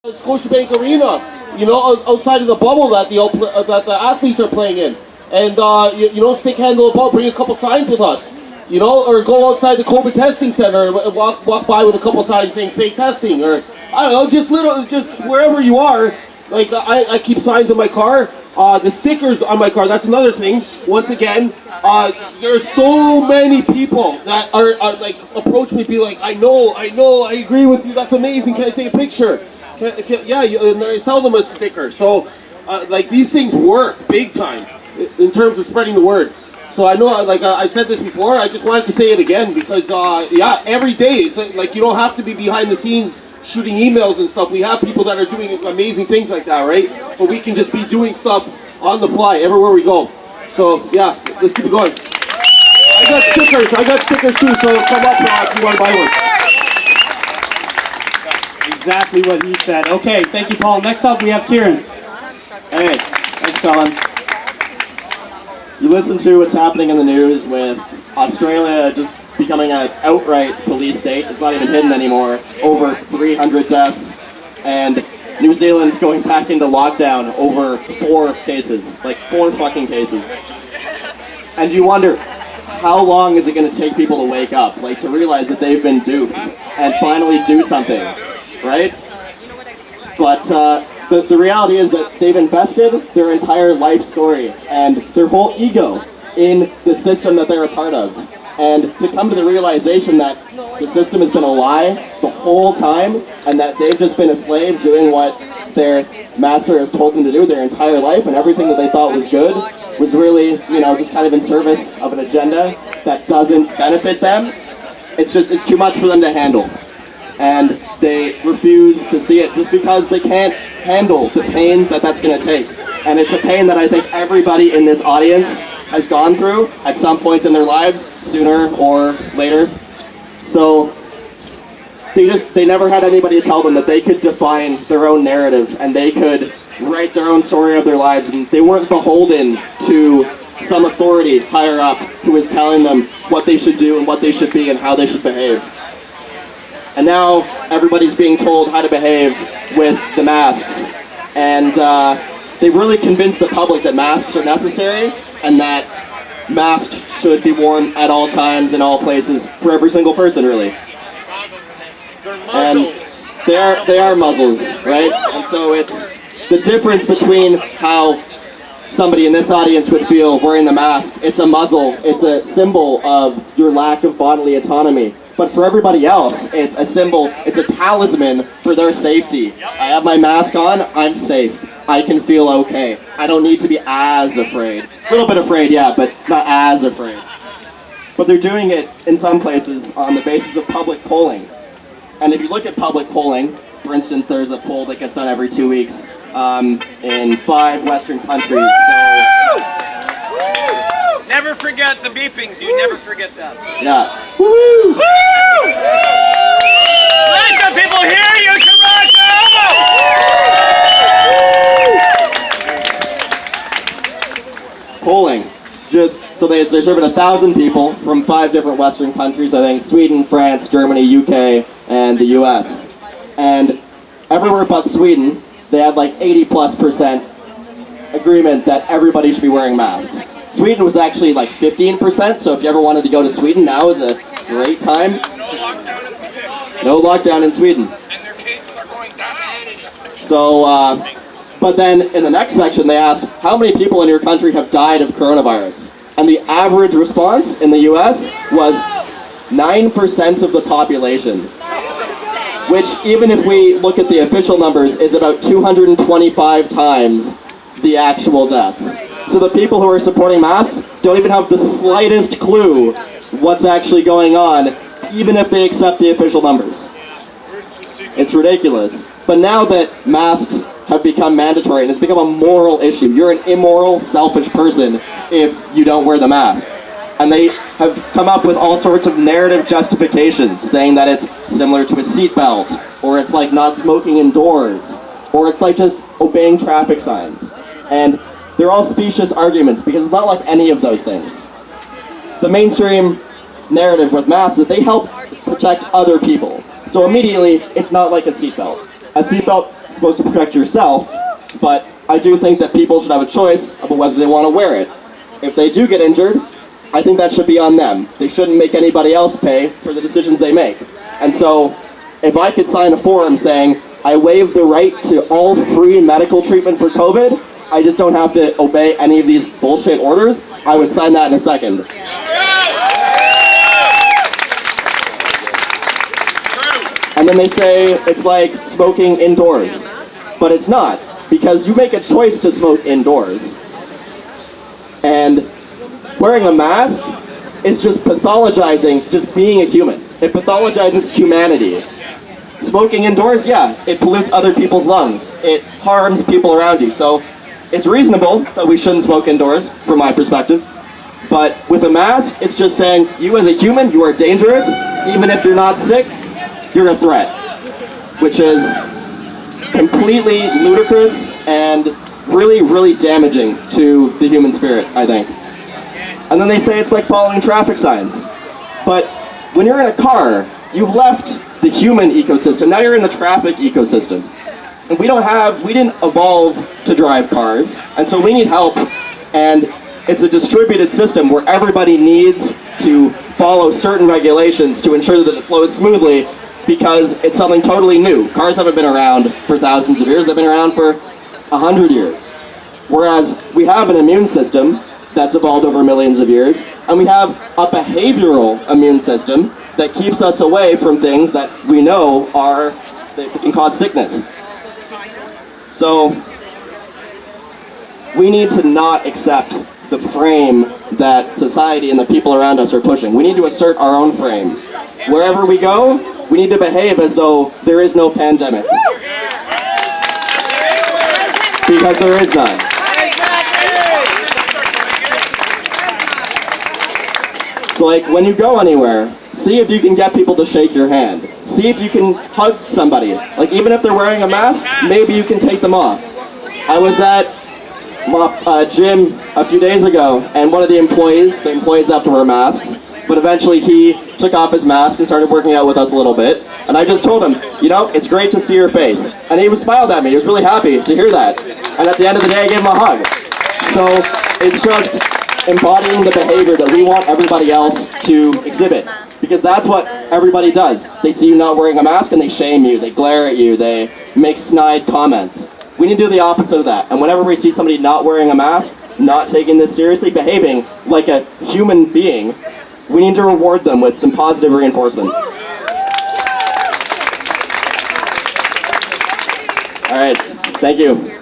Scotiabank Arena, outside of the bubble that the athletes are playing in, and stick handle the ball, bring a couple signs with us, or go outside the COVID testing center and walk by with a couple signs saying fake testing, or I don't know, just wherever you are. Like I keep signs in my car. The stickers on my car, that's another thing. Once again, there's so many people that are like approach me, be like, I know, I agree with you, that's amazing, can I take a picture? Yeah, and I sell them a sticker. So, like, these things work big time in terms of spreading the word. So I know, like I said this before, I just wanted to say it again because, yeah, every day, it's like you don't have to be behind the scenes shooting emails and stuff. We have people that are doing amazing things like that, right? But we can just be doing stuff on the fly everywhere we go. So, yeah, let's keep it going. I got stickers too, so come up if you want to buy one. Exactly what he said. Okay, thank you, Paul. Next up, we have Kieran. Hey, thanks, Colin. You listen to what's happening in the news with Australia just becoming an outright police state. It's not even hidden anymore. Over 300 deaths. And New Zealand's going back into lockdown over 4 cases. Like 4 fucking cases. And you wonder, how long is it going to take people to wake up? Like to realize that they've been duped and finally do something. Right? But the reality is that they've invested their entire life story and their whole ego in the system that they're a part of. And to come to the realization that the system has been a lie the whole time and that they've just been a slave doing what their master has told them to do their entire life, and everything that they thought was good was really, just kind of in service of an agenda that doesn't benefit them. It's too much for them to handle. And they refuse to see it just because they can't handle the pain that that's going to take. And it's a pain that I think everybody in this audience has gone through at some point in their lives, sooner or later. So they never had anybody tell them that they could define their own narrative and they could write their own story of their lives, and they weren't beholden to some authority higher up who was telling them what they should do and what they should be and how they should behave. And now everybody's being told how to behave with the masks. And they've really convinced the public that masks are necessary and that masks should be worn at all times in all places for every single person, really. And they are muzzles, right? And so it's the difference between how somebody in this audience would feel wearing the mask. It's a muzzle. It's a symbol of your lack of bodily autonomy. But for everybody else, it's a symbol, it's a talisman for their safety. I have my mask on, I'm safe. I can feel okay. I don't need to be as afraid. A little bit afraid, yeah, but not as afraid. But they're doing it in some places on the basis of public polling. And if you look at public polling, for instance, there's a poll that gets done every 2 weeks in 5 Western countries. Never forget the beepings. You never forget that. Yeah. Woo! Let the people hear you, Toronto! Polling. So they surveyed 1,000 people from 5 different Western countries, I think Sweden, France, Germany, UK, and the US. And everywhere but Sweden, they had like 80+% agreement that everybody should be wearing masks. Sweden was actually like 15%, so if you ever wanted to go to Sweden, now is a great time. No lockdown in Sweden. And their cases are going down. So, but then in the next section they asked, how many people in your country have died of coronavirus? And the average response in the US was 9% of the population. Which, even if we look at the official numbers, is about 225 times the actual deaths. So the people who are supporting masks don't even have the slightest clue what's actually going on, even if they accept the official numbers. It's ridiculous. But now that masks have become mandatory and it's become a moral issue, you're an immoral, selfish person if you don't wear the mask. And they have come up with all sorts of narrative justifications, saying that it's similar to a seatbelt, or it's like not smoking indoors, or it's like just obeying traffic signs. And they're all specious arguments because it's not like any of those things. The mainstream narrative with masks is that they help protect other people. So immediately, it's not like a seatbelt. A seatbelt supposed to protect yourself, but I do think that people should have a choice about whether they want to wear it. If they do get injured, I think that should be on them. They shouldn't make anybody else pay for the decisions they make. And so, if I could sign a form saying, I waive the right to all free medical treatment for COVID, I just don't have to obey any of these bullshit orders, I would sign that in a second. And then they say it's like smoking indoors. But it's not, because you make a choice to smoke indoors. And wearing a mask is just pathologizing just being a human. It pathologizes humanity. Smoking indoors, yeah, it pollutes other people's lungs. It harms people around you. So it's reasonable that we shouldn't smoke indoors, from my perspective. But with a mask, it's just saying, you as a human, you are dangerous. Even if you're not sick, you're a threat. Which is completely ludicrous and really, really damaging to the human spirit, I think. And then they say it's like following traffic signs. But when you're in a car, you've left the human ecosystem, now you're in the traffic ecosystem. And we didn't evolve to drive cars, and so we need help. And it's a distributed system where everybody needs to follow certain regulations to ensure that it flows smoothly, because it's something totally new. Cars haven't been around for thousands of years, they've been around for 100 years. Whereas we have an immune system that's evolved over millions of years, and we have a behavioral immune system that keeps us away from things that we know that can cause sickness. So we need to not accept the frame that society and the people around us are pushing. We need to assert our own frame. Wherever we go, we need to behave as though there is no pandemic. Because there is none. So like when you go anywhere, see if you can get people to shake your hand. See if you can hug somebody. Like even if they're wearing a mask, maybe you can take them off. I was at a gym a few days ago, and one of the employees have to wear masks, but eventually he took off his mask and started working out with us a little bit. And I just told him, you know, it's great to see your face. And he smiled at me. He was really happy to hear that. And at the end of the day, I gave him a hug. So it's just embodying the behavior that we want everybody else to exhibit. Because that's what everybody does. They see you not wearing a mask and they shame you, they glare at you, they make snide comments. We need to do the opposite of that. And whenever we see somebody not wearing a mask, not taking this seriously, behaving like a human being, we need to reward them with some positive reinforcement. All right, thank you.